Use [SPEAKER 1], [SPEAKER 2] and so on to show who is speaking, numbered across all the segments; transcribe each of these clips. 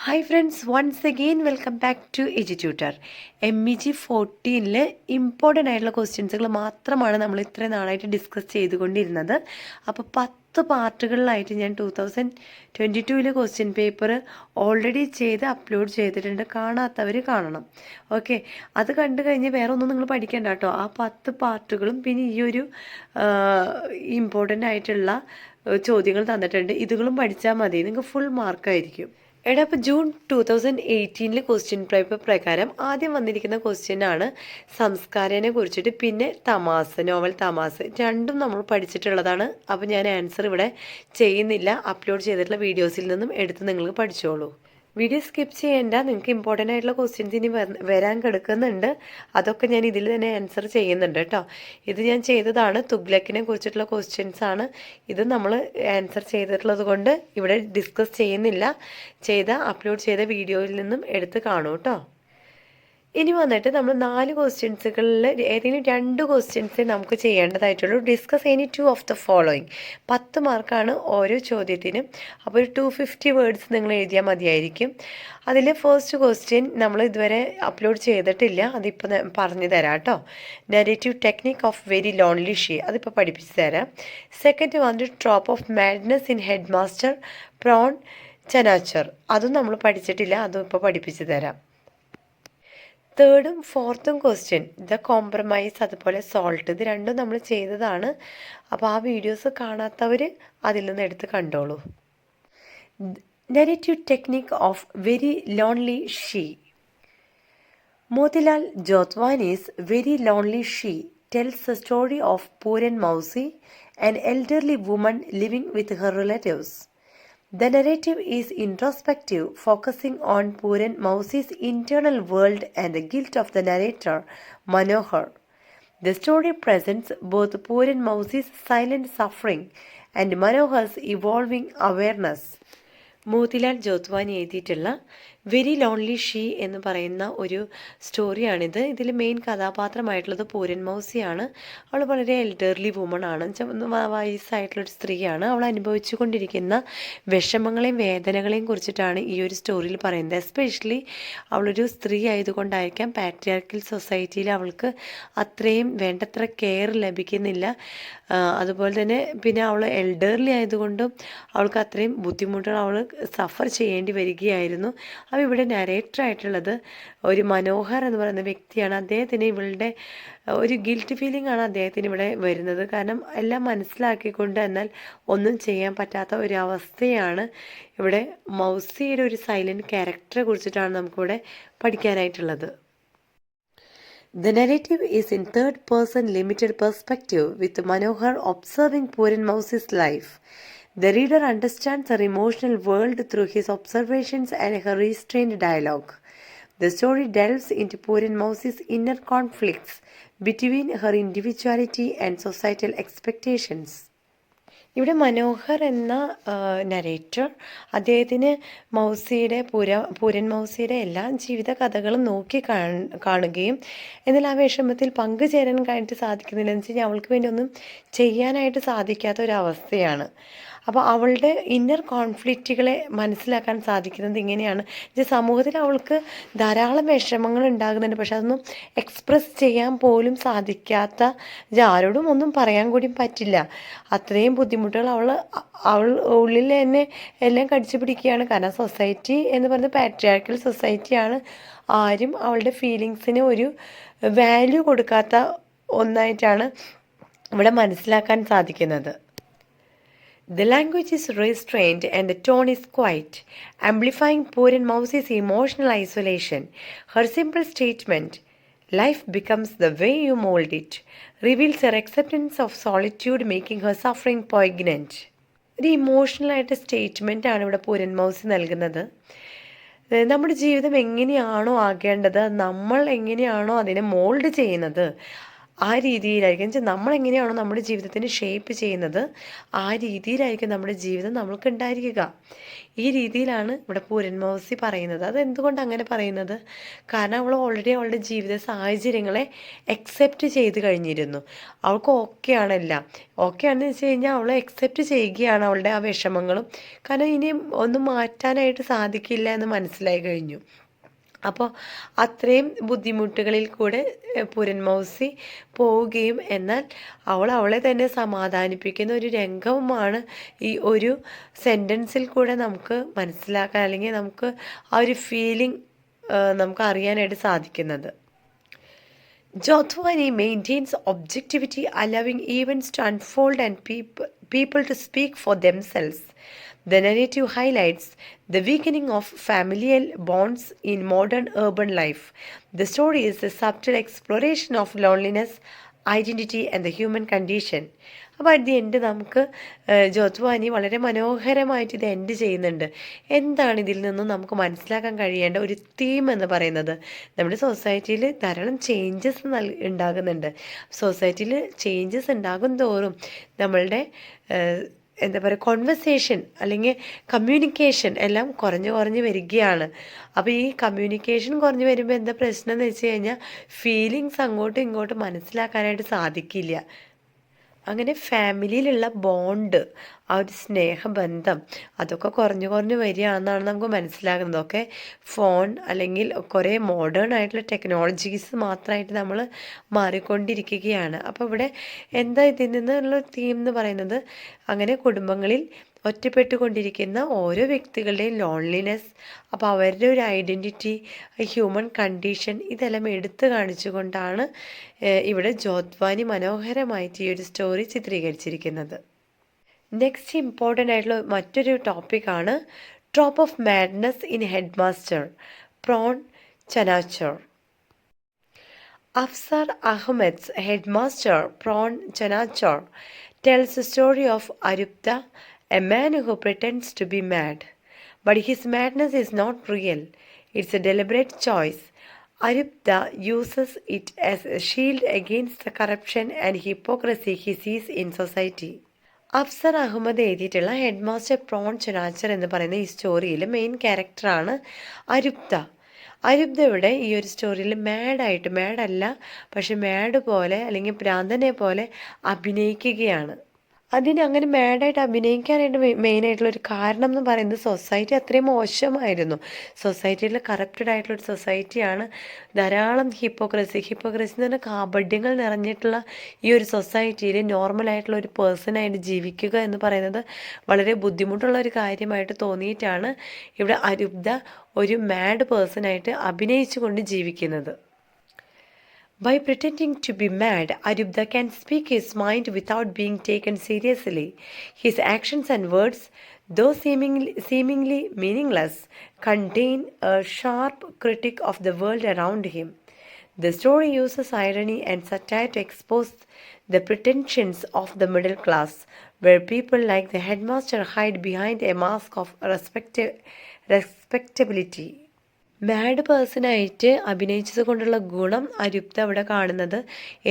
[SPEAKER 1] Hi friends, once again welcome back to Edututor. MEG 14 important ആയിട്ടുള്ള ക്വസ്റ്റ്യൻസുകൾ മാത്രമാണ് നമ്മൾ ഇത്രയും നാളായിട്ട് ഡിസ്കസ് ചെയ്തുകൊണ്ടിരുന്നത്. അപ്പോൾ 10 പാർട്ടുകളിലായിട്ട് ഞാൻ 2022 ക്വസ്റ്റ്യൻ പേപ്പർ ഓൾറെഡി ചെയ്ത് അപ്ലോഡ് ചെയ്തിട്ടുണ്ട്. കാണാത്തവർ കാണണം. ഓക്കെ, അത് കണ്ടു കഴിഞ്ഞ് വേറെ ഒന്നും നിങ്ങൾ പഠിക്കേണ്ട കേട്ടോ. ആ 10 പാർട്ടുകളും പിന്നെ ഈ ഒരു ഇമ്പോർട്ടൻ്റ് ആയിട്ടുള്ള ചോദ്യങ്ങൾ തന്നിട്ടുണ്ട്. ഇതുകളും പഠിച്ചാൽ മതി, നിങ്ങൾക്ക് ഫുൾ മാർക്കായിരിക്കും. എടാ, അപ്പോൾ ജൂൺ 2018 ക്വസ്റ്റ്യൻ പേപ്പർ പ്രകാരം ആദ്യം വന്നിരിക്കുന്ന ക്വസ്റ്റ്യൻ ആണ് സംസ്കാരനെ കുറിച്ചിട്ട്. പിന്നെ തമാസ്, നോവൽ തമാസ് രണ്ടും നമ്മൾ പഠിച്ചിട്ടുള്ളതാണ്. അപ്പോൾ ഞാൻ ആൻസർ ഇവിടെ ചെയ്യുന്നില്ല, അപ്ലോഡ് ചെയ്തിട്ടുള്ള വീഡിയോസിൽ നിന്നും എടുത്ത് നിങ്ങൾക്ക് പഠിച്ചോളൂ. വീഡിയോ സ്കിപ്പ് ചെയ്യേണ്ട, നിങ്ങൾക്ക് ഇമ്പോർട്ടൻ്റ് ആയിട്ടുള്ള ക്വസ്റ്റ്യൻസ് ഇനി വരാൻ കിടക്കുന്നുണ്ട്. അതൊക്കെ ഞാൻ ഇതിൽ തന്നെ ആൻസർ ചെയ്യുന്നുണ്ട് കേട്ടോ. ഇത് ഞാൻ ചെയ്തതാണ്, തുഗ്ലക്കിനെ കുറിച്ചിട്ടുള്ള ക്വസ്റ്റ്യൻസ് ആണ്. ഇത് നമ്മൾ ആൻസർ ചെയ്തിട്ടുള്ളത് കൊണ്ട് ഇവിടെ ഡിസ്കസ് ചെയ്യുന്നില്ല. അപ്ലോഡ് ചെയ്ത വീഡിയോയിൽ നിന്നും എടുത്ത് കാണൂ കേട്ടോ. ഇനി വന്നിട്ട് നമ്മൾ 4 ക്വസ്റ്റ്യൻസുകളിൽ ഏതെങ്കിലും 2 ക്വസ്റ്റ്യൻസ് നമുക്ക് ചെയ്യേണ്ടതായിട്ടുള്ളൂ. Discuss any 2 of the following. 10 മാർക്കാണ് ഓരോ ചോദ്യത്തിനും. അപ്പോൾ ഒരു 250 വേർഡ്സ് നിങ്ങൾ എഴുതിയാൽ മതിയായിരിക്കും. അതിൽ ഫസ്റ്റ് ക്വസ്റ്റ്യൻ നമ്മൾ ഇതുവരെ അപ്ലോഡ് ചെയ്തിട്ടില്ല, അതിപ്പോൾ പറഞ്ഞു തരാം കേട്ടോ. Narrative technique of very lonely she, അതിപ്പോൾ പഠിപ്പിച്ച് തരാം. സെക്കൻഡ് വന്നിട്ട് trope of madness in headmaster Pran Chanachar, അതും നമ്മൾ പഠിച്ചിട്ടില്ല, അതും ഇപ്പോൾ പഠിപ്പിച്ച് തരാം. തേർഡും ഫോർത്തും ക്വസ്റ്റ്യൻ ദ കോംപ്രമൈസ്, അതുപോലെ സോൾട്ട്, ഇത് രണ്ടും നമ്മൾ ചെയ്തതാണ്. അപ്പോൾ ആ വീഡിയോസ് കാണാത്തവർ അതിൽ നിന്ന് എടുത്ത് കണ്ടോളൂ. Narrative technique of very lonely she. Motilal Jotwani's very lonely she tells the story of Puran Mausi, an elderly woman living with her relatives. The narrative is introspective, focusing on Puran Mausi's internal world and the guilt of the narrator, Manohar. The story presents both Puran Mausi's silent suffering and Manohar's evolving awareness. Motilal Jotwani എഴുതിയിട്ടുള്ള very lonely she എന്ന് പറയുന്ന ഒരു സ്റ്റോറിയാണിത്. ഇതിൽ main കഥാപാത്രമായിട്ടുള്ളത് Pooran മൗസിയാണ്. അവൾ വളരെ elderly woman ആണ്, വയസ്സായിട്ടുള്ളൊരു സ്ത്രീയാണ്. അവൾ അനുഭവിച്ചു കൊണ്ടിരിക്കുന്ന വിഷമങ്ങളെയും വേദനകളെയും കുറിച്ചിട്ടാണ് ഈ ഒരു സ്റ്റോറിയിൽ പറയുന്നത്. എസ്പെഷ്യലി അവളൊരു സ്ത്രീ ആയതുകൊണ്ടായിരിക്കാം പാട്രിയാർക്കൽ സൊസൈറ്റിയിൽ അവൾക്ക് അത്രയും വേണ്ടത്ര കെയർ ലഭിക്കുന്നില്ല. അതുപോലെ തന്നെ പിന്നെ അവൾ എൽഡർലി ആയതുകൊണ്ടും അവൾക്ക് അത്രയും ബുദ്ധിമുട്ടുകൾ അവൾ സഫർ ചെയ്യേണ്ടി വരികയായിരുന്നു. അപ്പോൾ ഇവിടെ നരേറ്ററായിട്ടുള്ളത് ഒരു മനോഹർ എന്ന് പറയുന്ന വ്യക്തിയാണ്. അദ്ദേഹത്തിന് ഇവളുടെ ഒരു ഗിൽറ്റ് ഫീലിംഗ് ആണ് അദ്ദേഹത്തിന് ഇവിടെ വരുന്നത്. കാരണം എല്ലാം മനസ്സിലാക്കിക്കൊണ്ട് എന്നാൽ ഒന്നും ചെയ്യാൻ പറ്റാത്ത ഒരു അവസ്ഥയാണ് ഇവിടെ. മൗസിയുടെ ഒരു സൈലൻറ്റ് ക്യാരക്ടറെ കുറിച്ചിട്ടാണ് നമുക്കിവിടെ പഠിക്കാനായിട്ടുള്ളത്. The narrative is in third-person limited perspective, with Manohar observing Puran Mausi's life. The reader understands her emotional world through his observations and her restrained dialogue. The story delves into Puran Mausi's inner conflicts between her individuality and societal expectations. ഇവിടെ മനോഹർ എന്ന narrator അദ്ദേഹത്തിന് Pooran മൗസിയുടെ എല്ലാ ജീവിത കഥകളും നോക്കി കാണുകയും എന്നാൽ ആ വിഷമത്തിൽ പങ്കുചേരാൻ കഴിഞ്ഞിട്ട് സാധിക്കുന്നില്ല എന്ന് വെച്ചാൽ അവൾക്ക് വേണ്ടി ഒന്നും ചെയ്യാനായിട്ട് സാധിക്കാത്ത ഒരവസ്ഥയാണ്. അപ്പോൾ അവളുടെ ഇന്നർ കോൺഫ്ലിക്റ്റുകളെ മനസ്സിലാക്കാൻ സാധിക്കുന്നത് ഇങ്ങനെയാണ്. സമൂഹത്തിൽ അവൾക്ക് ധാരാളം വിഷമങ്ങൾ ഉണ്ടാകുന്നുണ്ട്, പക്ഷെ അതൊന്നും എക്സ്പ്രസ് ചെയ്യാൻ പോലും സാധിക്കാത്ത, ആരോടും ഒന്നും പറയാൻ കൂടി പറ്റില്ല. അത്രയും ബുദ്ധിമുട്ടുകൾ അവൾ ഉള്ളിൽ തന്നെ എല്ലാം കടിച്ചു പിടിക്കുകയാണ്. കാരണം സൊസൈറ്റി എന്ന് പറയുന്നത് പാട്രിയാർക്കൽ സൊസൈറ്റിയാണ്. ആരും അവളുടെ ഫീലിങ്സിന് ഒരു വാല്യൂ കൊടുക്കാത്ത ഒന്നായിട്ടാണ് ഇവിടെ മനസ്സിലാക്കാൻ സാധിക്കുന്നത്. The language is restrained and the tone is quiet, amplifying Puran Mausi's emotional isolation. Her simple statement, "Life becomes the way you mold it," reveals her acceptance of solitude, making her suffering poignant. ഒരു ഇമോഷണലായിട്ട് statement ആണ് ഇവിടെ Pooran മൗസി നൽകുന്നത്. നമ്മുടെ ജീവിതം എങ്ങനെയാണോ ആകേണ്ടത്, നമ്മൾ എങ്ങനെയാണോ അതിനെ മോൾഡ് ചെയ്യുന്നത്, ആ രീതിയിലായിരിക്കും നമ്മളെങ്ങനെയാണോ നമ്മുടെ ജീവിതത്തിന് ഷേപ്പ് ചെയ്യുന്നത്, ആ രീതിയിലായിരിക്കും നമ്മുടെ ജീവിതം നമ്മൾക്ക് ഉണ്ടായിരിക്കുക. ഈ രീതിയിലാണ് ഇവിടെ പൂരൻ മൗസി പറയുന്നത്. അതെന്തുകൊണ്ട് അങ്ങനെ പറയുന്നത്? കാരണം അവൾ ഓൾറെഡി അവളുടെ ജീവിത സാഹചര്യങ്ങളെ അക്സെപ്റ്റ് ചെയ്ത് കഴിഞ്ഞിരുന്നു. അവൾക്ക് ഓക്കെ ആണെല്ലാം. ഓക്കെ ആണെന്ന് വെച്ച് കഴിഞ്ഞാൽ അവൾ അക്സെപ്റ്റ് ചെയ്യുകയാണ് അവളുടെ ആ വിഷമങ്ങളും. കാരണം ഇനിയും ഒന്നും മാറ്റാനായിട്ട് സാധിക്കില്ല എന്ന് മനസ്സിലായി കഴിഞ്ഞു. അപ്പോൾ അത്രയും ബുദ്ധിമുട്ടുകളിൽ കൂടെ പൂരൻ മൗസി പോവുകയും എന്നാൽ അവളെ തന്നെ സമാധാനിപ്പിക്കുന്ന ഒരു രംഗവുമാണ് ഈ ഒരു സെൻറ്റൻസിൽ കൂടെ നമുക്ക് മനസ്സിലാക്കാൻ, അല്ലെങ്കിൽ നമുക്ക് ആ ഒരു ഫീലിംഗ് നമുക്ക് അറിയാനായിട്ട് സാധിക്കുന്നത്. Jyothwani maintains objectivity, allowing events to unfold and people to speak for themselves. The narrative highlights the weakening of familial bonds in modern urban life. The story is a subtle exploration of loneliness, identity and the human condition. അപ്പോൾ at the end നമുക്ക് ജോത്വാനി വളരെ മനോഹരമായിട്ട് ഇത് end ചെയ്യുന്നുണ്ട്. എന്താണ് ഇതിൽ നിന്നും നമുക്ക് മനസ്സിലാക്കാൻ കഴിയേണ്ട ഒരു തീം എന്ന് പറയുന്നത്? നമ്മുടെ സൊസൈറ്റിയിൽ ധാരാളം ചേഞ്ചസ് ഉണ്ടാകുന്നുണ്ട്. സൊസൈറ്റിയിൽ ചേഞ്ചസ് ഉണ്ടാകും തോറും നമ്മളുടെ എന്താ പറയുക, കോൺവെർസേഷൻ അല്ലെങ്കിൽ കമ്മ്യൂണിക്കേഷൻ എല്ലാം കുറഞ്ഞ് വരികയാണ്. അപ്പോൾ ഈ കമ്മ്യൂണിക്കേഷൻ കുറഞ്ഞ് വരുമ്പോൾ എന്താ പ്രശ്നം എന്ന് വെച്ച് കഴിഞ്ഞാൽ ഫീലിങ്സ് അങ്ങോട്ടും ഇങ്ങോട്ടും മനസ്സിലാക്കാനായിട്ട് സാധിക്കില്ല. അങ്ങനെ ഫാമിലിയിലുള്ള ബോണ്ട്, ആ ഒരു സ്നേഹബന്ധം അതൊക്കെ കുറഞ്ഞു വരികയാണെന്നാണ് നമുക്ക് മനസ്സിലാകുന്നത്. ഒക്കെ ഫോൺ അല്ലെങ്കിൽ കുറേ മോഡേൺ ആയിട്ടുള്ള ടെക്നോളജീസ് മാത്രമായിട്ട് നമ്മൾ മാറിക്കൊണ്ടിരിക്കുകയാണ്. അപ്പോൾ ഇവിടെ എന്താ ഇതിൽ നിന്നുള്ള തീം എന്ന് പറയുന്നത്, അങ്ങനെ കുടുംബങ്ങളിൽ ഒറ്റപ്പെട്ടുകൊണ്ടിരിക്കുന്ന ഓരോ വ്യക്തികളുടെയും ലോൺലിനെസ്, അപ്പോൾ അവരുടെ ഒരു ഐഡൻറ്റിറ്റി, ഹ്യൂമൻ കണ്ടീഷൻ, ഇതെല്ലാം എടുത്തു കാണിച്ചുകൊണ്ടാണ് ഇവിടെ ജോത്വാനി മനോഹരമായിട്ട് ഈ ഒരു സ്റ്റോറി ചിത്രീകരിച്ചിരിക്കുന്നത്. നെക്സ്റ്റ് ഇമ്പോർട്ടൻ്റ് ആയിട്ടുള്ള മറ്റൊരു ടോപ്പിക്കാണ് drop of madness in headmaster Pran Chanachar. Afsar Ahmed's headmaster Prawn Chanachar tells the story of Arupta, a man who pretends to be mad. But his madness is not real. It's a deliberate choice. Arupta uses it as a shield against the corruption and hypocrisy he sees in society. Afsar Ahmed എഴുതിയിട്ടുള്ള headmaster Pran ചനാച്ചർ എന്ന് പറയുന്ന ഈ സ്റ്റോറിയിൽ main ക്യാരക്ടറാണ് അരുപ്ത. അരുപ്തയുടെ ഈ ഒരു സ്റ്റോറിയിൽ മാഡല്ല, പക്ഷെ mad പോലെ അല്ലെങ്കിൽ ഭ്രാന്തനെ പോലെ അഭിനയിക്കുകയാണ്. അങ്ങനെ മാഡായിട്ട് അഭിനയിക്കാനായിട്ട് മെയിനായിട്ടുള്ളൊരു കാരണം എന്ന് പറയുന്നത് സൊസൈറ്റി അത്രയും മോശമായിരുന്നു. സൊസൈറ്റിയിൽ കറപ്റ്റഡ് ആയിട്ടുള്ളൊരു സൊസൈറ്റിയാണ്. ധാരാളം ഹിപ്പോക്രസി എന്ന് പറഞ്ഞാൽ കാപഢ്യങ്ങൾ നിറഞ്ഞിട്ടുള്ള ഈ ഒരു സൊസൈറ്റിയിൽ നോർമലായിട്ടുള്ള ഒരു പേഴ്സണായിട്ട് ജീവിക്കുക എന്ന് പറയുന്നത് വളരെ ബുദ്ധിമുട്ടുള്ള ഒരു കാര്യമായിട്ട് തോന്നിയിട്ടാണ് ഇവിടെ അരുപ്ത ഒരു മാഡ് പേഴ്സണായിട്ട് അഭിനയിച്ചുകൊണ്ട് ജീവിക്കുന്നത്. By pretending to be mad, Arupta can speak his mind without being taken seriously. His actions and words, though seemingly meaningless, contain a sharp critique of the world around him. The story uses irony and satire to expose the pretensions of the middle class, where people like the headmaster hide behind a mask of respectability. Mad പേഴ്സണായിട്ട് അഭിനയിച്ചത് കൊണ്ടുള്ള ഗുണം അരുപ്ത അവിടെ കാണുന്നത്,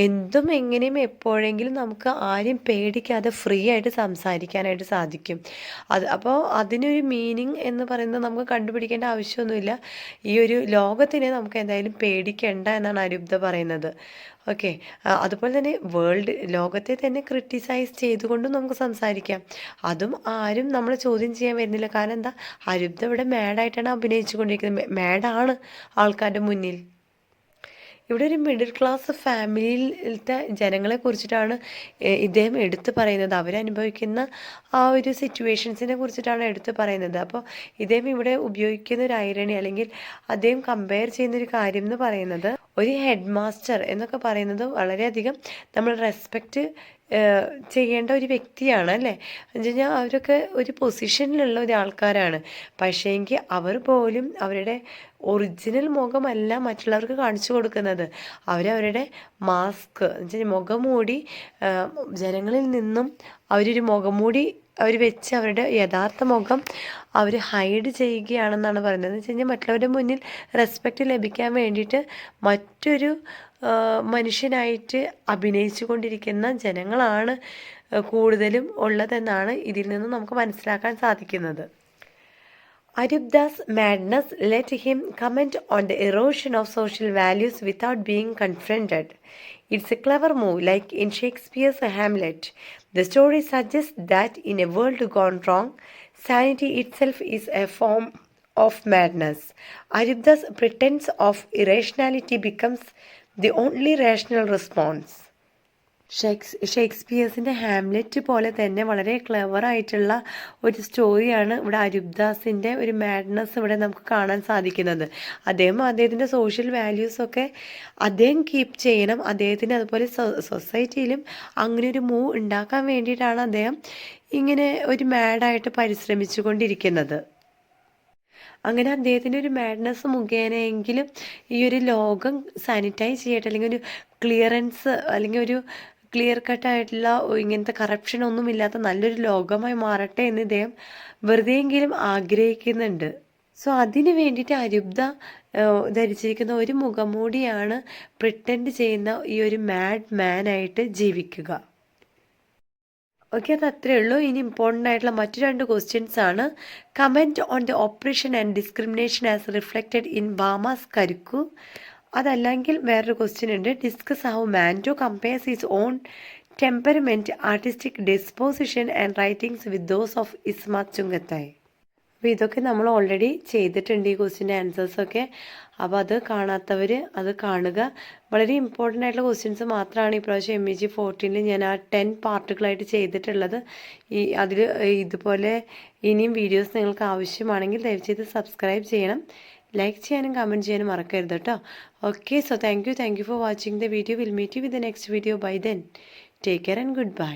[SPEAKER 1] എന്തും എങ്ങനെയും എപ്പോഴെങ്കിലും നമുക്ക് ആരും പേടിക്കാതെ ഫ്രീ ആയിട്ട് സംസാരിക്കാനായിട്ട് സാധിക്കും. അപ്പോൾ അതിനൊരു മീനിങ് എന്ന് പറയുന്നത് നമുക്ക് കണ്ടുപിടിക്കേണ്ട ആവശ്യമൊന്നുമില്ല. ഈ ഒരു ലോകത്തിനെ നമുക്ക് എന്തായാലും പേടിക്കേണ്ട എന്നാണ് അരുപ്ത പറയുന്നത്. ഓക്കെ, അതുപോലെ തന്നെ ലോകത്തെ തന്നെ ക്രിട്ടിസൈസ് ചെയ്തുകൊണ്ടും നമുക്ക് സംസാരിക്കാം. അതും ആരും നമ്മൾ ചോദ്യം ചെയ്യാൻ വരുന്നില്ല. കാരണം എന്താ, അരുപ്ത ഇവിടെ മാഡായിട്ടാണ് അഭിനയിച്ചു കൊണ്ടിരിക്കുന്നത്. മാഡാണ് ആൾക്കാരുടെ മുന്നിൽ. ഇവിടെ ഒരു മിഡിൽ ക്ലാസ് ഫാമിലിയിലത്തെ ജനങ്ങളെ കുറിച്ചിട്ടാണ് ഇദ്ദേഹം എടുത്തു പറയുന്നത്. അവരനുഭവിക്കുന്ന ആ ഒരു സിറ്റുവേഷൻസിനെ കുറിച്ചിട്ടാണ് എടുത്തു പറയുന്നത്. അപ്പോൾ ഇദ്ദേഹം ഇവിടെ ഉപയോഗിക്കുന്ന ഒരു ഐറണി അല്ലെങ്കിൽ അദ്ദേഹം കമ്പയർ ചെയ്യുന്നൊരു കാര്യം എന്ന് പറയുന്നത്, ഒരു ഹെഡ് മാസ്റ്റർ എന്നൊക്കെ പറയുന്നത് വളരെയധികം നമ്മൾ റെസ്പെക്റ്റ് ചെയ്യേണ്ട ഒരു വ്യക്തിയാണ് അല്ലേ. എന്ന് വെച്ച് കഴിഞ്ഞാൽ അവരൊക്കെ ഒരു പൊസിഷനിലുള്ള ഒരാൾക്കാരാണ്. പക്ഷേങ്കിൽ അവർ പോലും അവരുടെ ഒറിജിനൽ മുഖമല്ല മറ്റുള്ളവർക്ക് കാണിച്ചു കൊടുക്കുന്നത്. അവരവരുടെ മാസ്ക് എന്ന് വെച്ചാൽ മുഖംമൂടി, ജനങ്ങളിൽ നിന്നും അവരൊരു മുഖംമൂടി അവർ വെച്ച് അവരുടെ യഥാർത്ഥ മുഖം അവർ ഹൈഡ് ചെയ്യുകയാണെന്നാണ് പറയുന്നത്. എന്ന് വെച്ച് കഴിഞ്ഞാൽ മറ്റുള്ളവരുടെ മുന്നിൽ റെസ്പെക്റ്റ് ലഭിക്കാൻ വേണ്ടിയിട്ട് മറ്റൊരു മനുഷ്യനായിട്ട് അഭിനയിച്ചു കൊണ്ടിരിക്കുന്ന ജനങ്ങളാണ് കൂടുതലും ഉള്ളതെന്നാണ് ഇതിൽ നിന്ന് നമുക്ക് മനസ്സിലാക്കാൻ സാധിക്കുന്നത്. Arupda's madness let him comment on the erosion of social values without being confronted. It's a clever move, like in Shakespeare's Hamlet. The story suggests that in a world gone wrong, sanity itself is a form of madness. Arupda's pretense of irrationality becomes the only rational response. ഷേക്സ്പിയേഴ്സിൻ്റെ Hamlet പോലെ തന്നെ വളരെ clever ആയിട്ടുള്ള ഒരു സ്റ്റോറിയാണ് ഇവിടെ അരൂപ്ദാസിൻ്റെ ഒരു madness ഇവിടെ നമുക്ക് കാണാൻ സാധിക്കുന്നത്. അദ്ദേഹത്തിൻ്റെ സോഷ്യൽ വാല്യൂസൊക്കെ അദ്ദേഹം കീപ്പ് ചെയ്യണം. അദ്ദേഹത്തിന് അതുപോലെ സൊസൈറ്റിയിലും അങ്ങനെ ഒരു മൂവ് ഉണ്ടാക്കാൻ വേണ്ടിയിട്ടാണ് അദ്ദേഹം ഇങ്ങനെ ഒരു മാഡായിട്ട് പരിശ്രമിച്ചു കൊണ്ടിരിക്കുന്നത്. അങ്ങനെ അദ്ദേഹത്തിൻ്റെ ഒരു മാഡ്നസ് മുഖേനയെങ്കിലും ഈ ഒരു ലോകം സാനിറ്റൈസ് ചെയ്യട്ടെ, അല്ലെങ്കിൽ ഒരു ക്ലിയറൻസ്, അല്ലെങ്കിൽ ഒരു ക്ലിയർ കട്ടായിട്ടുള്ള ഇങ്ങനത്തെ കറപ്ഷൻ ഒന്നുമില്ലാത്ത നല്ലൊരു ലോകമായി മാറട്ടെ എന്ന് ഇദ്ദേഹം വെറുതെയെങ്കിലും ആഗ്രഹിക്കുന്നുണ്ട്. സോ അതിന് വേണ്ടിയിട്ട് അരൂപ്ദ ധരിച്ചിരിക്കുന്ന ഒരു മുഖംമൂടിയാണ് പ്രിറ്റൻഡ് ചെയ്യുന്ന ഈ ഒരു മാഡ് മാനായിട്ട് ജീവിക്കുക. ഓക്കെ, അത് അത്രയേ ഉള്ളൂ. ഇനി ഇമ്പോർട്ടൻ്റ് ആയിട്ടുള്ള മറ്റു 2 ക്വസ്റ്റ്യൻസ് ആണ്. Comment on the operation and discrimination as reflected in Bama's Karukku. അതല്ലെങ്കിൽ വേറൊരു ക്വസ്റ്റ്യൻ ഉണ്ട്. Discuss how Manto compares his own temperament, artistic disposition and writings with those of Ismat Chughtai. അപ്പോൾ ഇതൊക്കെ നമ്മൾ ഓൾറെഡി ചെയ്തിട്ടുണ്ട്, ഈ ക്വസ്റ്റ്യൻ്റെ ആൻസേഴ്സൊക്കെ. അപ്പോൾ അത് കാണാത്തവർ അത് കാണുക. വളരെ ഇമ്പോർട്ടൻ്റ് ആയിട്ടുള്ള ക്വസ്റ്റ്യൻസ് മാത്രമാണ് ഇപ്രാവശ്യം MEG 14 ഞാൻ ആ 10 പാർട്ടുകളായിട്ട് ചെയ്തിട്ടുള്ളത്. അതിൽ ഇതുപോലെ ഇനിയും വീഡിയോസ് നിങ്ങൾക്ക് ആവശ്യമാണെങ്കിൽ ദയവുചെയ്ത് സബ്സ്ക്രൈബ് ചെയ്യണം, ലൈക്ക് ചെയ്യാനും കമൻറ്റ് ചെയ്യാനും മറക്കരുത് കേട്ടോ. Okay, so thank you for watching the video. Will meet you with the next video. Bye then, take care and good by.